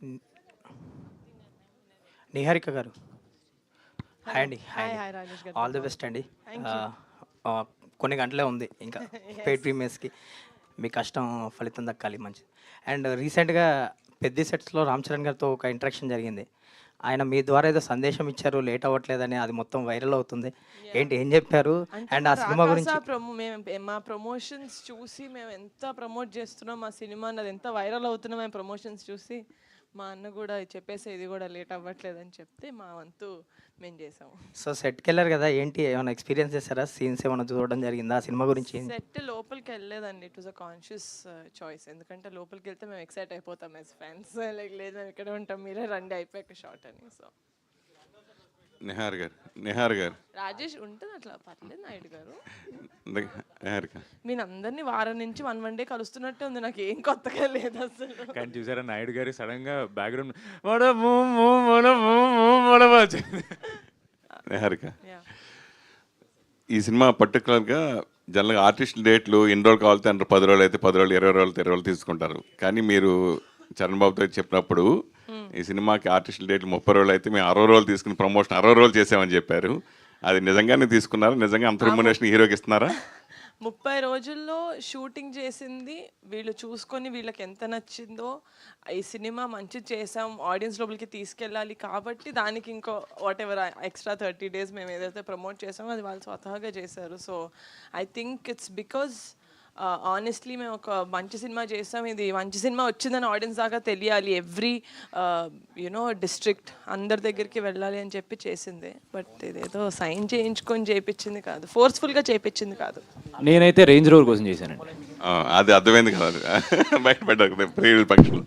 ని- నిహారిక గారు, హాయ్ అండి. హాయ్ హాయ్ అండి. హాయ్ రాజేష్ గారు ఆల్ ది బెస్ట్ అండి. థ్యాంక్ ఆ, యూ. ఆ, కొన్ని గంటలే ఉంది ఇంకా పెయిడ్ ప్రీమియర్స్కి. మీ కష్టం ఫలితం దక్కాలి మంచిది. అండ్ రీసెంట్గా పెద్ద సెట్స్లో రామ్ చరణ్ గారితో ఒక ఇంటరాక్షన్ జరిగింది. ఆయన మీ ద్వారా ఏదో సందేశం ఇచ్చారు, లేట్ అవ్వట్లేదని, అది మొత్తం వైరల్ అవుతుంది. ఏంటి, ఏం చెప్పారు? అంటే అండ్ మా ఆ సినిమా గురించి మా ప్రమోషన్స్ చూసి మేము ఎంత ప్రమోట్ చేస్తున్నాం మా సినిమాని, అది ఎంత వైరల్ అవుతున్నాం మేము ప్రమోషన్స్ చూసి, మా అన్న కూడా చెప్పేసి ఇది కూడా లేట్ అవ్వట్లేదని చెప్తే మా వంతు మేము చేసాము. సో సెట్కి వెళ్ళారు కదా, ఏంటి ఏమైనా ఎక్స్పీరియన్స్ చేశారా? సీన్స్ ఏమైనా చూడడం జరిగిందా? ఆ సినిమా గురించి సెట్ లోపలికి వెళ్ళలేదండి, it was a conscious choice. ఎందుకంటే లోపలికి వెళ్తే మేము ఎక్సైట్ అయిపోతాం యాజ్ ఫ్యాన్స్. లైక్ లేదు మేము ఇక్కడే ఉంటాం, మీరే రండి అయిపోయాక షార్ట్ అని. సో నిహార్ గారు రాజేష్ ఉంటుంది అట్లా, పర్లేదు నాయుడు గారు. నిహారిక మీరు అందరినీ వారం నుంచి వన్ డే కలుస్తున్నట్టే ఉంది, నాకు ఏం కొత్తగా లేదు అసలు. కానీ చూసారా నాయుడు గారు సడన్ గా బ్యాక్గ్రౌండ్ వచ్చింది. నిహారిక Yeah. ఈ సినిమా పర్టికులర్గా జనరల్గా ఆర్టిస్ట్ డేట్లు ఎన్ని రోజులు కావాలితే అంటే 10 రోజులు అయితే 10 రోజులు, 20 రోజులు అయితే 20 రోజులు తీసుకుంటారు. కానీ మీరు చరణ్ బాబుతో చెప్పినప్పుడు ఈ సినిమాకి ఆర్టిస్ట్ డేట్లు 30 రోజులు అయితే మేము 60 రోజులు తీసుకుని ప్రమోషన్ 60 రోజులు చేసామని చెప్పారు. అది నిజంగానే తీసుకున్నారా? నిజంగా అంత రెమ్యునరేషన్ హీరోకి ఇస్తున్నారా? 30 రోజుల్లో షూటింగ్ చేసింది వీళ్ళు చూసుకొని వీళ్ళకి ఎంత నచ్చిందో, ఈ సినిమా మంచి చేసాం, ఆడియన్స్ లోపలికి తీసుకెళ్ళాలి కాబట్టి దానికి ఇంకో వాట్ ఎవర్ ఎక్స్ట్రా 30 days మేము ఏదైతే ప్రమోట్ చేసామో అది వాళ్ళు స్వతహాగా చేశారు. So I think it's because honestly మేము ఒక మంచి సినిమా చేసాం, ఇది మంచి సినిమా వచ్చిందని ఆడియన్స్ దాకా తెలియాలి, ఎవ్రీ డిస్ట్రిక్ట్ అందరి దగ్గరికి వెళ్ళాలి అని చెప్పి చేసింది. బట్ ఇదేదో సైన్ చేయించుకొని చేయించింది కాదు, ఫోర్స్ఫుల్గా చేయించింది కాదు. నేనైతే రేంజ్ రోవర్ కోసం చేశానండి. అది అర్థమైంది కదా, బయటపడ్డారు ప్రియుల పక్షులు.